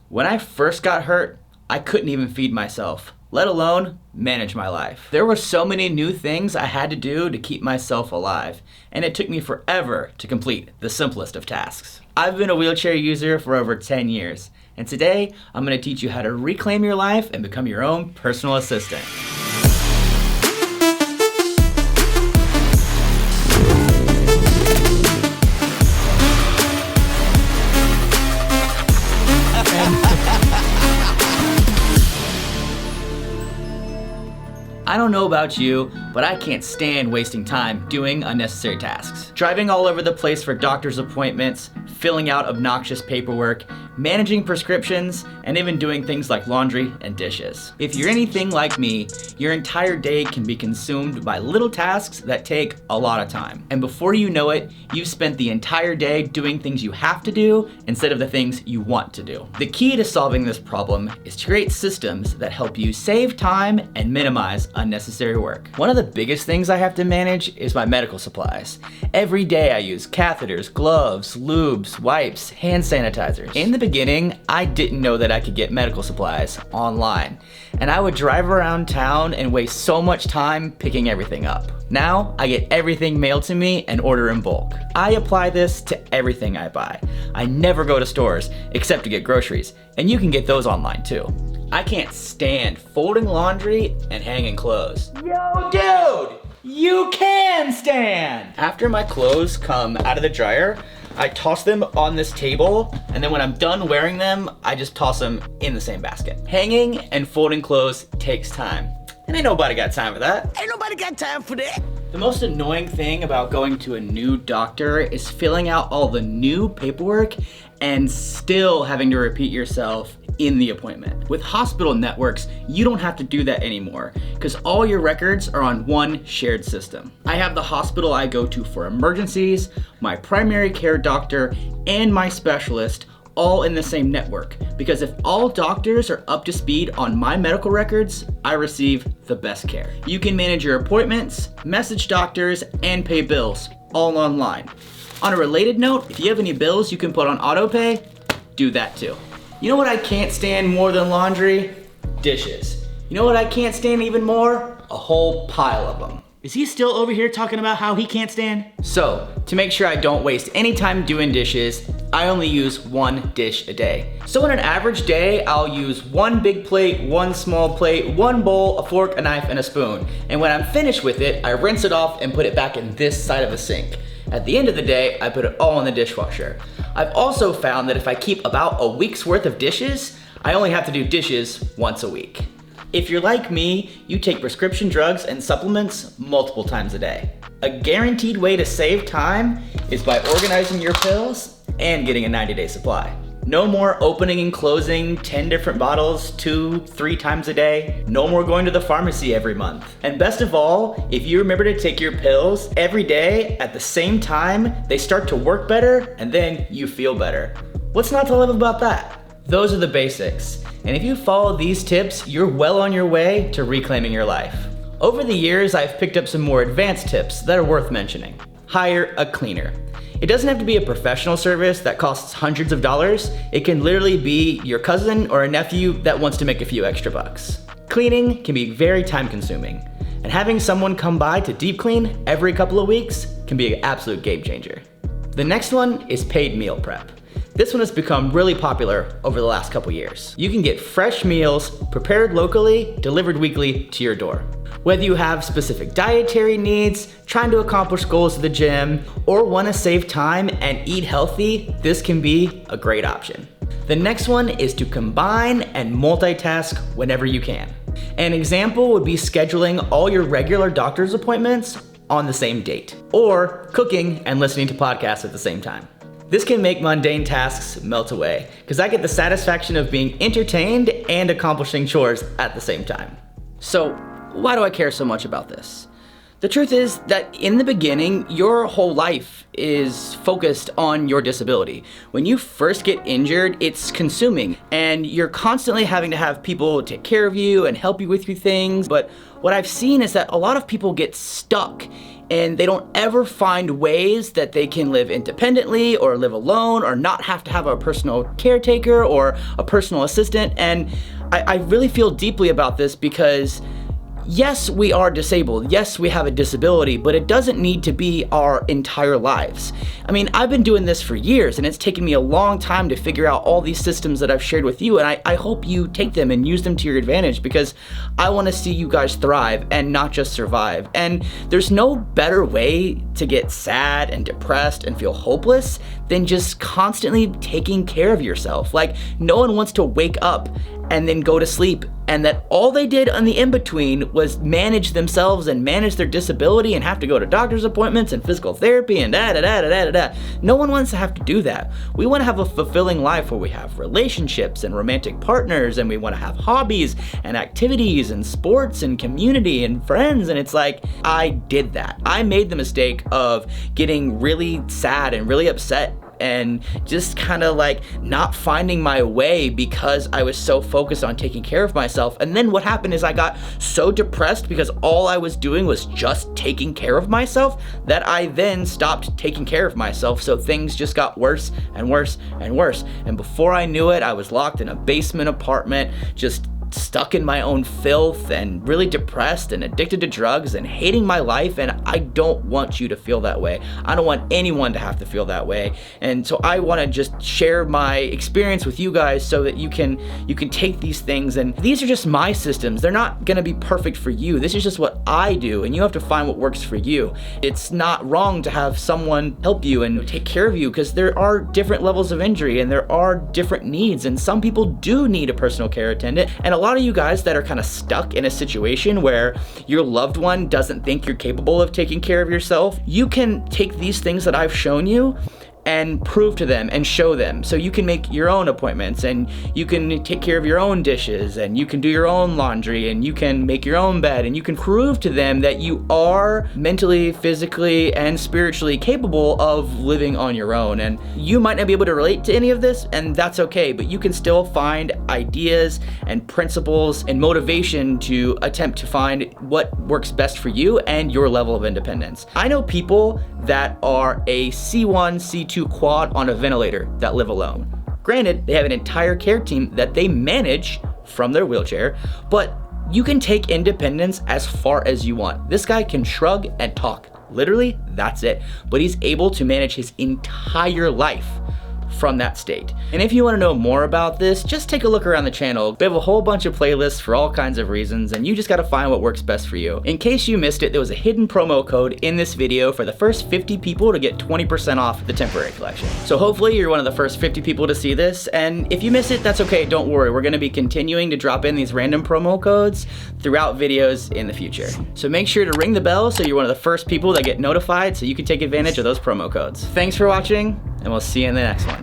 When I first got hurt, I couldn't even feed myself, let alone manage my life. There were so many new things I had to do to keep myself alive, and it took me forever to complete the simplest of tasks. I've been a wheelchair user for over 10 years, and today I'm going to teach you how to reclaim your life and become your own personal assistant. I don't know about you, but I can't stand wasting time doing unnecessary tasks. Driving all over the place for doctor's appointments, filling out obnoxious paperwork, managing prescriptions, and even doing things like laundry and dishes. If you're anything like me, your entire day can be consumed by little tasks that take a lot of time. And before you know it, you've spent the entire day doing things you have to do instead of the things you want to do. The key to solving this problem is to create systems that help you save time and minimize unnecessary work. One of the biggest things I have to manage is my medical supplies. Every day I use catheters, gloves, lubes, wipes, hand sanitizers. In the beginning, I didn't know that I could get medical supplies online, and I would drive around town and waste so much time picking everything up. Now, I get everything mailed to me and order in bulk. I apply this to everything I buy. I never go to stores except to get groceries, and you can get those online too. I can't stand folding laundry and hanging clothes. Yo, dude, you can stand! After my clothes come out of the dryer, I toss them on this table, and then when I'm done wearing them, I just toss them in the same basket. Hanging and folding clothes takes time, and ain't nobody got time for that. Ain't nobody got time for that. The most annoying thing about going to a new doctor is filling out all the new paperwork and still having to repeat yourself in the appointment. With hospital networks, you don't have to do that anymore because all your records are on one shared system. I have the hospital I go to for emergencies, my primary care doctor, and my specialist all in the same network, because if all doctors are up to speed on my medical records, I receive the best care. You can manage your appointments, message doctors, and pay bills all online. On a related note, if you have any bills you can put on autopay, do that too. You know what I can't stand more than laundry? Dishes. You know what I can't stand even more? A whole pile of them. Is he still over here talking about how he can't stand? So, to make sure I don't waste any time doing dishes, I only use one dish a day. So in an average day, I'll use one big plate, one small plate, one bowl, a fork, a knife, and a spoon. And when I'm finished with it, I rinse it off and put it back in this side of the sink. At the end of the day, I put it all in the dishwasher. I've also found that if I keep about a week's worth of dishes, I only have to do dishes once a week. If you're like me, you take prescription drugs and supplements multiple times a day. A guaranteed way to save time is by organizing your pills and getting a 90-day supply. No more opening and closing 10 different bottles 2-3 times a day. No more going to the pharmacy every month. And best of all, if you remember to take your pills every day at the same time, they start to work better and then you feel better. What's not to love about that? Those are the basics. And if you follow these tips, you're well on your way to reclaiming your life. Over the years, I've picked up some more advanced tips that are worth mentioning. Hire a cleaner. It doesn't have to be a professional service that costs hundreds of dollars. It can literally be your cousin or a nephew that wants to make a few extra bucks. Cleaning can be very time consuming, and having someone come by to deep clean every couple of weeks can be an absolute game changer. The next one is paid meal prep. This one has become really popular over the last couple years. You can get fresh meals prepared locally, delivered weekly to your door. Whether you have specific dietary needs, trying to accomplish goals at the gym, or want to save time and eat healthy, this can be a great option. The next one is to combine and multitask whenever you can. An example would be scheduling all your regular doctor's appointments on the same date, or cooking and listening to podcasts at the same time. This can make mundane tasks melt away, because I get the satisfaction of being entertained and accomplishing chores at the same time. So, why do I care so much about this? The truth is that in the beginning, your whole life is focused on your disability. When you first get injured, it's consuming, and you're constantly having to have people take care of you and help you with your things. But what I've seen is that a lot of people get stuck and they don't ever find ways that they can live independently or live alone or not have to have a personal caretaker or a personal assistant. And I really feel deeply about this because yes, we are disabled. Yes, we have a disability, but it doesn't need to be our entire lives. I mean, I've been doing this for years, and it's taken me a long time to figure out all these systems that I've shared with you, and I hope you take them and use them to your advantage because I want to see you guys thrive and not just survive. And there's no better way to get sad and depressed and feel hopeless than just constantly taking care of yourself. Like, no one wants to wake up and then go to sleep, and that all they did on the in-between was manage themselves and manage their disability and have to go to doctor's appointments and physical therapy and da-da-da-da-da-da. No one wants to have to do that. We want to have a fulfilling life where we have relationships and romantic partners, and we want to have hobbies and activities and sports and community and friends, and it's like, I did that. I made the mistake of getting really sad and really upset and just kind of like not finding my way because I was so focused on taking care of myself. And then what happened is I got so depressed because all I was doing was just taking care of myself that I then stopped taking care of myself. So things just got worse and worse and worse. And before I knew it, I was locked in a basement apartment, just stuck in my own filth and really depressed and addicted to drugs and hating my life. And I don't want you to feel that way. I don't want anyone to have to feel that way. And so I want to just share my experience with you guys so that you can take these things, and these are just my systems. They're not going to be perfect for you. This is just what I do, and you have to find what works for you. It's not wrong to have someone help you and take care of you because there are different levels of injury and there are different needs, and some people do need a personal care attendant. And a lot of you guys that are kind of stuck in a situation where your loved one doesn't think you're capable of taking care of yourself, you can take these things that I've shown you and prove to them and show them. So you can make your own appointments, and you can take care of your own dishes, and you can do your own laundry, and you can make your own bed, and you can prove to them that you are mentally, physically, and spiritually capable of living on your own. And you might not be able to relate to any of this, and that's okay, but you can still find ideas and principles and motivation to attempt to find what works best for you and your level of independence. I know people that are a C1, C2 quad on a ventilator that live alone. Granted, they have an entire care team that they manage from their wheelchair, but you can take independence as far as you want. This guy can shrug and talk. Literally, that's it. But he's able to manage his entire life from that state. And if you want to know more about this, just take a look around the channel. We have a whole bunch of playlists for all kinds of reasons, and you just got to find what works best for you. In case you missed it, there was a hidden promo code in this video for the first 50 people to get 20% off the temporary collection. So hopefully you're one of the first 50 people to see this, and if you miss it, that's okay, don't worry. We're going to be continuing to drop in these random promo codes throughout videos in the future. So make sure to ring the bell so you're one of the first people that get notified so you can take advantage of those promo codes. Thanks for watching, and we'll see you in the next one.